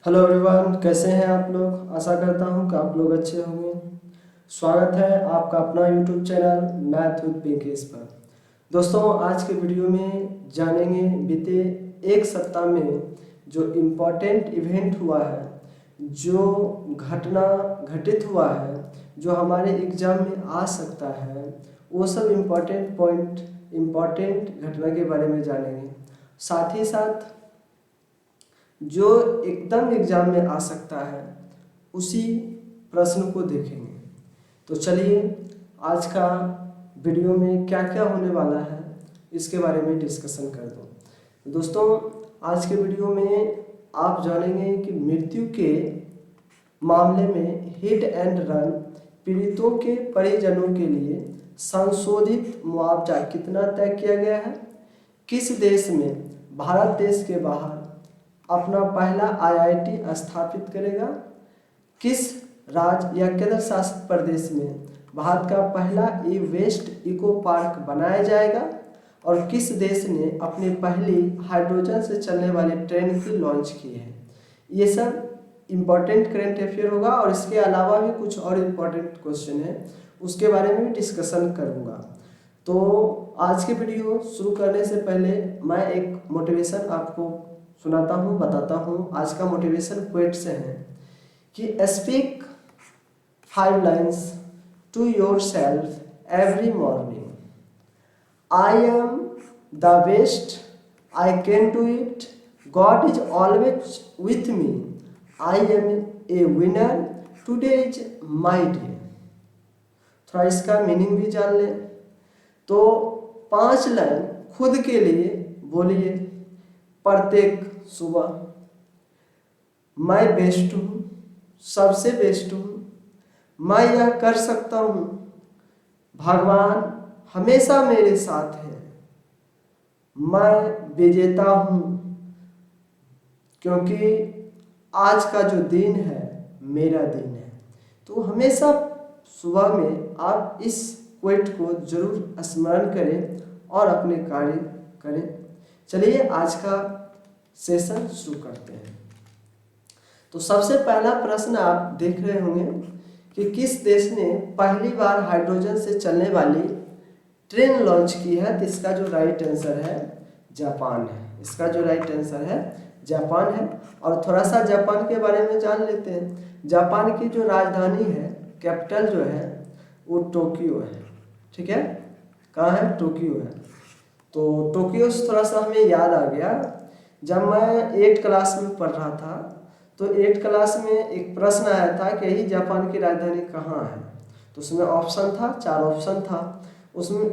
Hello everyone, कैसे हैं आप लोग। आशा करता हूं कि आप लोग अच्छे होंगे। स्वागत है आपका अपना YouTube channel math with Pinkesh पर। दोस्तों, आज के वीडियो में जानेंगे बीते एक सप्ताह में जो इम्पोर्टेंट इवेंट हुआ है, जो घटना घटित हुआ है, जो हमारे एग्जाम में आ सकता है, वो सब इम्पोर्टेंट घटना के बारे में जानेंगे। साथ ही साथ जो एकदम एग्जाम में आ सकता है उसी प्रश्न को देखेंगे। तो चलिए, आज का वीडियो में क्या क्या होने वाला है इसके बारे में डिस्कशन कर दो। दोस्तों, आज के वीडियो में आप जानेंगे कि मृत्यु के मामले में हिट एंड रन पीड़ितों के परिजनों के लिए संशोधित मुआवजा कितना तय किया गया है, किस देश में भारत देश के बाहर अपना पहला आईआईटी स्थापित करेगा, किस राज्य या केंद्र शासित प्रदेश में भारत का पहला ई वेस्ट इको पार्क बनाया जाएगा, और किस देश ने अपनी पहली हाइड्रोजन से चलने वाली ट्रेन की लॉन्च की है। ये सब इम्पोर्टेंट करेंट अफेयर होगा, और इसके अलावा भी कुछ और इम्पोर्टेंट क्वेश्चन है, उसके बारे में भी डिस्कशन करूँगा। तो आज के वीडियो शुरू करने से पहले मैं एक मोटिवेशन आपको सुनाता हूँ, बताता हूँ। आज का मोटिवेशन क्वेट से है कि speak 5 lines to yourself every morning. I am the best, I can do it, God is always with me, I am a winner, today is my day. थोड़ा इसका मीनिंग भी जान लें। तो 5 लाइन खुद के लिए बोलिए प्रत्येक सुबह। मैं बेस्ट हूँ, सबसे बेस्ट हूँ, मैं यह कर सकता हूँ, भगवान हमेशा मेरे साथ है, मैं विजेता हूँ, क्योंकि आज का जो दिन है मेरा दिन है। तो हमेशा सुबह में आप इस क्वेट को जरूर स्मरण करें और अपने कार्य करें। चलिए, आज का सेशन शुरू करते हैं। तो सबसे पहला प्रश्न आप देख रहे होंगे कि किस देश ने पहली बार हाइड्रोजन से चलने वाली ट्रेन लॉन्च की है। तो इसका जो राइट आंसर है जापान है। इसका जो राइट आंसर है जापान है। और थोड़ा सा जापान के बारे में जान लेते हैं। जापान की जो राजधानी है, कैपिटल जो है, वो टोक्यो है। ठीक है, कहाँ है? टोक्यो है। तो टोक्यो से थोड़ा सा हमें याद आ गया, जब मैं 8 क्लास में पढ़ रहा था तो 8 क्लास में एक प्रश्न आया था कि यही जापान की राजधानी कहाँ है। तो उसमें ऑप्शन था, 4 ऑप्शन था। उसमें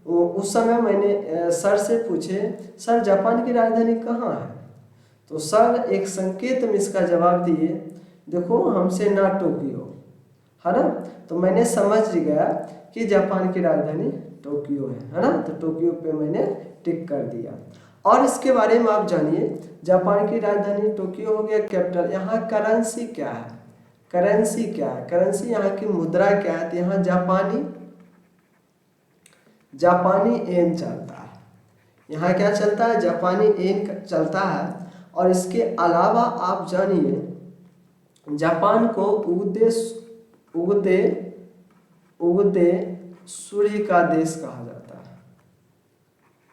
उस समय मैंने सर से पूछे, सर जापान की राजधानी कहाँ है? तो सर एक संकेत में इसका जवाब दिए, देखो हमसे ना टोक्यो, है ना। तो मैंने समझ गया कि जापान की राजधानी टोक्यो है ना। तो टोक्यो पे मैंने टिक कर दिया। और इसके बारे में आप जानिए, जापान की राजधानी टोक्यो हो गया कैपिटल। यहाँ करेंसी क्या है? करेंसी क्या है? करेंसी यहाँ की मुद्रा क्या है? तो यहाँ जापानी येन चलता है। यहाँ क्या चलता है? जापानी येन चलता है। और इसके अलावा आप जानिए, जापान को उगते सूर्य का देश कहा जाता है।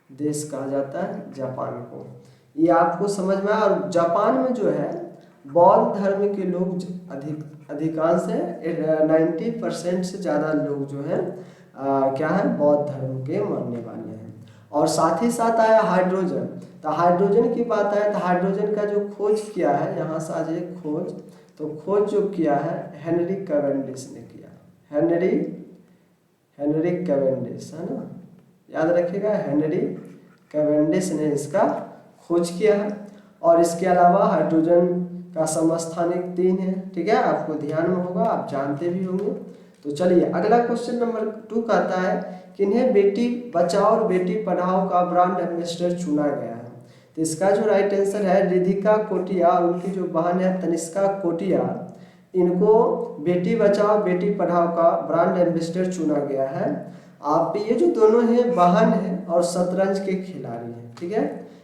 देश कहा जाता है जापान को। ये आपको समझ में आया। और जापान में जो है बौद्ध धर्म के लोग अधिकांश है। 90% से ज़्यादा लोग जो है क्या है, बौद्ध धर्म के मानने वाले हैं। और साथ ही साथ आया हाइड्रोजन। तो हाइड्रोजन की बात आए तो हाइड्रोजन का जो खोज किया है, यहाँ से आ जाए खोज, तो खोज जो किया है हेनरी कैवेंडिश ने किया। हेनरी कैवेंडिश, है ना, याद रखिएगा, हेनरी कैवेंडिश ने इसका खोज किया है। और इसके अलावा हाइड्रोजन का समस्थानिक 3 है। ठीक है, आपको ध्यान में होगा, आप जानते भी होंगे। तो चलिए, अगला क्वेश्चन नंबर 2 कहता है कि इन्हें बेटी बचाओ और बेटी पढ़ाओ का ब्रांड एम्बेसडर चुना गया है। तो इसका जो राइट आंसर है रिधिका कोटिया और उनकी जो बहन है तनिष्का कोटिया, इनको बेटी बचाओ बेटी पढ़ाओ का ब्रांड एम्बेसडर चुना गया है। आप ये जो दोनों हैं बहन हैं और शतरंज के खिलाड़ी हैं। ठीक है,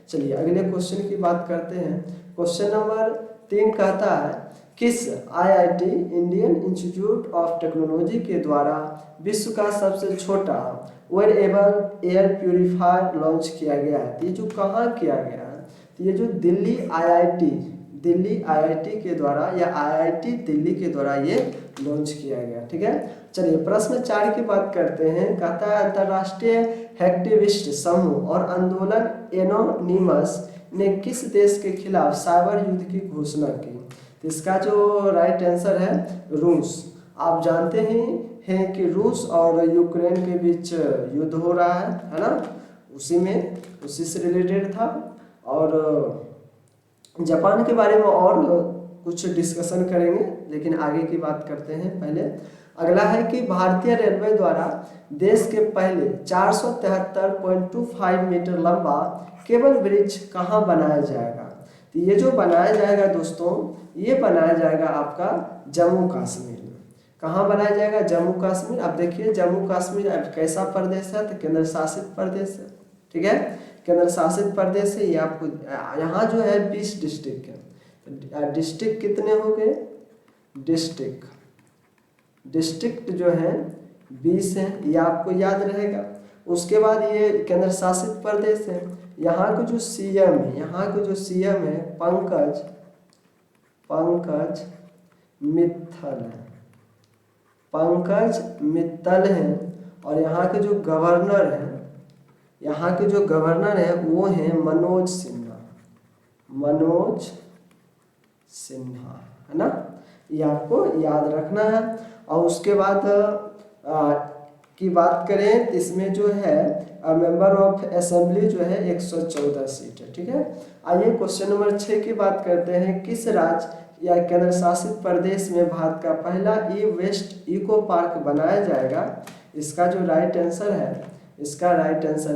चलिए अगले क्वेश्चन की बात करते हैं। क्वेश्चन नंबर 3 कहता है किस IIT Indian institute of technology के द्वारा विश्व का सबसे छोटा वेयरेबल एयर प्यूरिफायर लॉन्च किया गया है। तो ये जो कहाँ किया गया है, तो ये जो दिल्ली आईआईटी के द्वारा या आईआईटी दिल्ली के द्वारा ये लॉन्च किया गया। ठीक है, चलिए प्रश्न 4 की बात करते हैं। कहता है अंतर्राष्ट्रीय एक्टिविस्ट समूह और आंदोलन एनोनिमस ने किस देश के खिलाफ साइबर युद्ध की घोषणा की। तो इसका जो राइट आंसर है रूस। आप जानते ही हैं कि रूस और यूक्रेन के बीच युद्ध हो रहा है ना, उसी से रिलेटेड था। और जापान के बारे में और कुछ डिस्कशन करेंगे, लेकिन आगे की बात करते हैं। पहले अगला है कि भारतीय रेलवे द्वारा देश के पहले 473.25 मीटर लंबा केबल ब्रिज कहाँ बनाया जाएगा। तो ये जो बनाया जाएगा दोस्तों, ये बनाया जाएगा आपका जम्मू कश्मीर में। कहाँ बनाया जाएगा, जम्मू कश्मीर। अब देखिए जम्मू कश्मीर अब कैसा प्रदेश है, तो केंद्र शासित प्रदेश है। ठीक है, केंद्र शासित प्रदेश है। ये आपको यहाँ जो है 20 डिस्ट्रिक्ट है। डिस्ट्रिक्ट कितने हो गए, डिस्ट्रिक्ट जो है 20 है, ये आपको याद रहेगा। उसके बाद ये केंद्र शासित प्रदेश है। यहाँ के जो सीएम है पंकज मित्तल है। और यहाँ के जो गवर्नर है वो है मनोज सिन्हा है ना, ये आपको याद रखना है। और उसके बाद की बात करें, इसमें जो है मेंबर ऑफ असेंबली जो है 114 सीट है। ठीक है, आइए क्वेश्चन नंबर 6 की बात करते हैं। किस राज्य या केंद्र शासित प्रदेश में भारत का पहला ई वेस्ट इको पार्क बनाया जाएगा। इसका जो राइट आंसर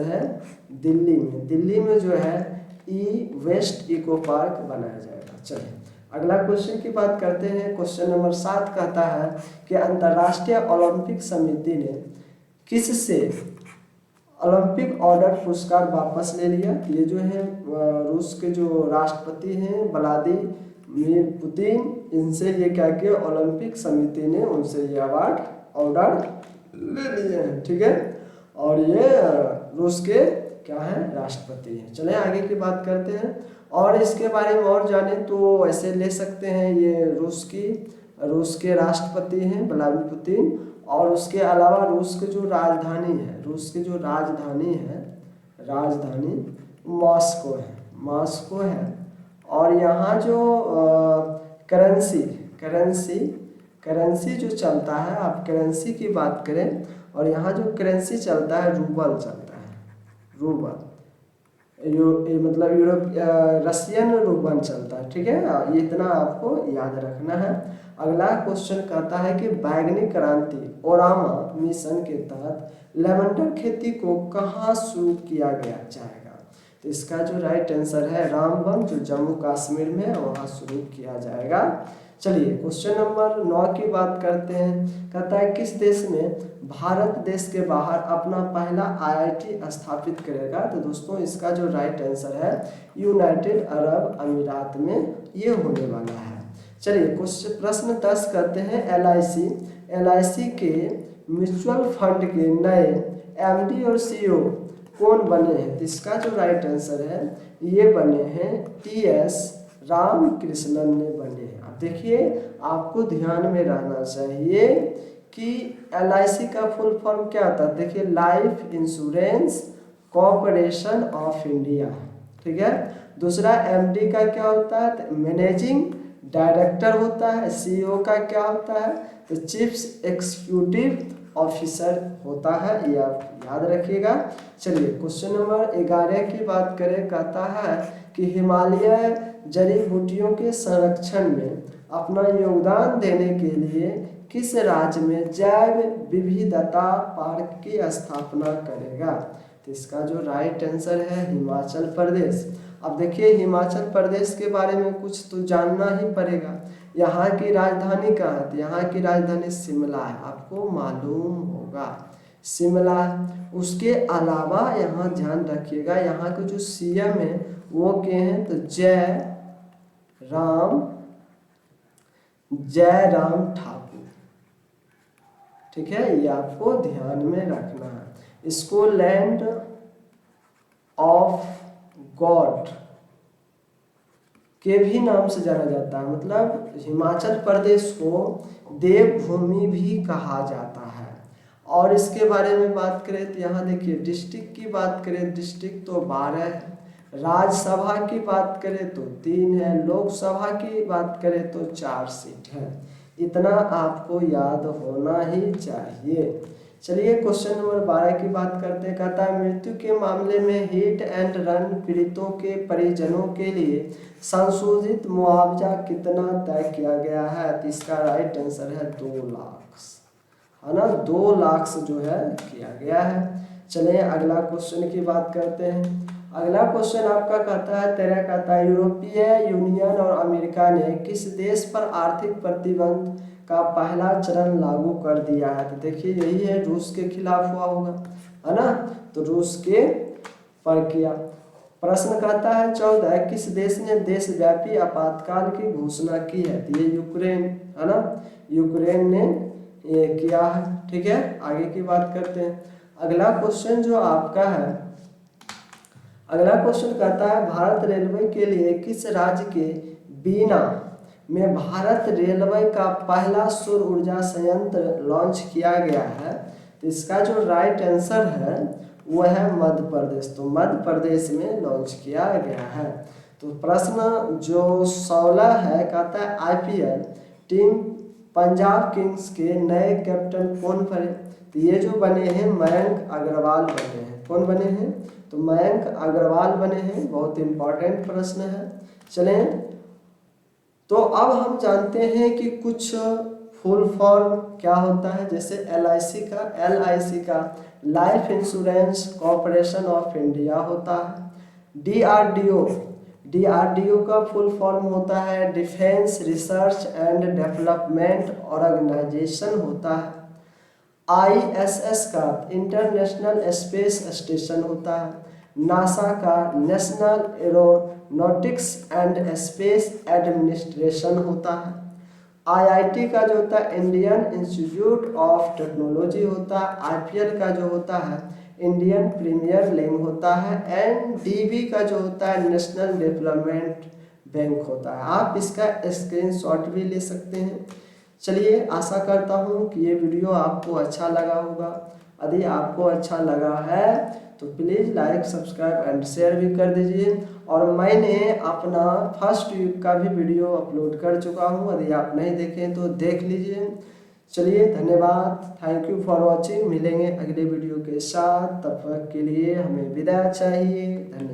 है दिल्ली में जो है ई वेस्ट इको पार्क बनाया जाएगा। चलिए अगला क्वेश्चन की बात करते हैं। क्वेश्चन नंबर 7 कहता है कि अंतर्राष्ट्रीय ओलंपिक समिति ने किससे ओलंपिक ऑर्डर पुरस्कार वापस ले लिया। ये जो है रूस के जो राष्ट्रपति हैं व्लादिमीर पुतिन, इनसे ये क्या किया, ओलंपिक समिति ने उनसे ये ऑर्डर ले लिए हैं। ठीक है, और ये रूस के क्या है, राष्ट्रपति हैं। चलें आगे की बात करते हैं और इसके बारे में और जाने तो ऐसे ले सकते हैं। ये रूस के राष्ट्रपति हैं व्लादिमीर पुतिन। और उसके अलावा रूस की जो राजधानी मॉस्को है। और यहाँ जो करेंसी जो चलता है, आप करेंसी की बात करें, और यहाँ जो करेंसी चलता है रूबल चलता है, मतलब रशियन रूबल चलता है। ठीक है, ये इतना आपको याद रखना है। अगला क्वेश्चन कहता है कि बैगनी क्रांति ओरामा मिशन के तहत लेवेंडर खेती को कहाँ शुरू किया गया जाएगा। तो इसका जो राइट आंसर है रामबन, जो जम्मू कश्मीर में है, वहाँ शुरू किया जाएगा। चलिए क्वेश्चन नंबर 9 की बात करते हैं। कहता है किस देश में भारत देश के बाहर अपना पहला आईआईटी स्थापित करेगा। तो दोस्तों इसका जो राइट आंसर है यूनाइटेड अरब अमीरात में ये होने वाला है। चलिए क्वेश्चन प्रश्न 10 करते हैं। एलआईसी के म्यूचुअल फंड के नए एमडी और सीईओ कौन बने हैं। तो इसका जो राइट आंसर है ये बने हैं टीएस रामकृष्णन ने बने हैं। अब देखिए आपको ध्यान में रहना चाहिए कि एलआईसी का फुल फॉर्म क्या होता है। देखिए life Insurance Corporation of India. ठीक है, दूसरा एमडी का क्या होता है, मैनेजिंग डायरेक्टर होता है। सीईओ का क्या होता है, तो चीफ एग्जीक्यूटिव ऑफिसर होता है, ये आप याद रखिएगा। चलिए क्वेश्चन नंबर 11 की बात करें। कहता है कि हिमालय जड़ी बूटियों के संरक्षण में अपना योगदान देने के लिए किस राज्य में जैव विविधता पार्क की स्थापना करेगा। तो इसका जो राइट आंसर है हिमाचल प्रदेश। अब देखिए हिमाचल प्रदेश के बारे में कुछ तो जानना ही पड़ेगा। यहाँ की राजधानी कहाँ है, तो यहाँ की राजधानी शिमला है, आपको मालूम होगा शिमला। उसके अलावा यहाँ ध्यान रखिएगा, यहाँ के जो सीएम है वो के हैं, तो जय राम जयराम ठाकुर। ठीक है, ये आपको ध्यान में रखना है। इसको लैंड ऑफ गॉड के भी नाम से जाना जाता है, मतलब हिमाचल प्रदेश को देवभूमि भी कहा जाता है। और इसके बारे में बात करें तो यहाँ देखिए, डिस्ट्रिक्ट की बात करें, डिस्ट्रिक्ट तो 12 है, राज्यसभा की बात करें तो 3 है, लोकसभा की बात करें तो 4 सीट है। इतना आपको याद होना ही चाहिए। चलिए क्वेश्चन नंबर 12 की बात करते हैं। कहता है मृत्यु के मामले में हिट एंड रन पीड़ितों के परिजनों के लिए संशोधित मुआवजा कितना तय किया गया है? तो इसका राइट आंसर है 2 लाख, है ना, 2 लाख जो है किया गया है। चलिए अगला क्वेश्चन की बात करते हैं। अगला क्वेश्चन आपका कहता है, तेरा कहता है यूरोपीय यूनियन और अमेरिका ने किस देश पर आर्थिक प्रतिबंध का पहला चरण लागू कर दिया है? तो देखिए यही है, रूस के खिलाफ हुआ होगा, है ना, तो रूस के पर किया। प्रश्न कहता है 14, किस देश ने देशव्यापी आपातकाल की घोषणा की है? तो ये यूक्रेन, है ना, यूक्रेन ने ये किया है। ठीक है, आगे की बात करते हैं। अगला क्वेश्चन जो आपका है, अगला क्वेश्चन कहता है भारत रेलवे के लिए किस राज्य के बीना में भारत रेलवे का पहला सौर ऊर्जा संयंत्र लॉन्च किया गया है? तो इसका जो राइट आंसर है वो है मध्य प्रदेश। तो मध्य प्रदेश में लॉन्च किया गया है। तो प्रश्न जो 16 है, कहता है आईपीएल टीम पंजाब किंग्स के नए कैप्टन कौन बने? तो ये जो बने हैं मयंक अग्रवाल बने हैं। कौन बने हैं? तो मयंक अग्रवाल बने हैं। बहुत इंपॉर्टेंट प्रश्न है। चलें, तो अब हम जानते हैं कि कुछ फुल फॉर्म क्या होता है। जैसे एलआईसी का Life Insurance Corporation of India होता है। डीआरडीओ का फुल फॉर्म होता है Defence Research and Development Organisation होता है। आईएसएस का इंटरनेशनल स्पेस स्टेशन होता है। नासा का national aeronautics and space administration होता है। आईआईटी का जो होता है इंडियन इंस्टीट्यूट ऑफ टेक्नोलॉजी होता है। आईपीएल का जो होता है इंडियन प्रीमियर लीग होता है। एनडीबी का जो होता है नेशनल डेवलपमेंट बैंक होता है। आप इसका स्क्रीनशॉट भी ले सकते हैं। चलिए, आशा करता हूँ कि ये वीडियो आपको अच्छा लगा होगा। यदि आपको अच्छा लगा है तो please like subscribe and share भी कर दीजिए। और मैंने अपना फर्स्ट वीक का भी वीडियो अपलोड कर चुका हूँ, यदि आप नहीं देखें तो देख लीजिए। चलिए, धन्यवाद, थैंक यू फॉर वॉचिंग। मिलेंगे अगले वीडियो के साथ, तब तक के लिए हमें विदा चाहिए। धन्यवाद।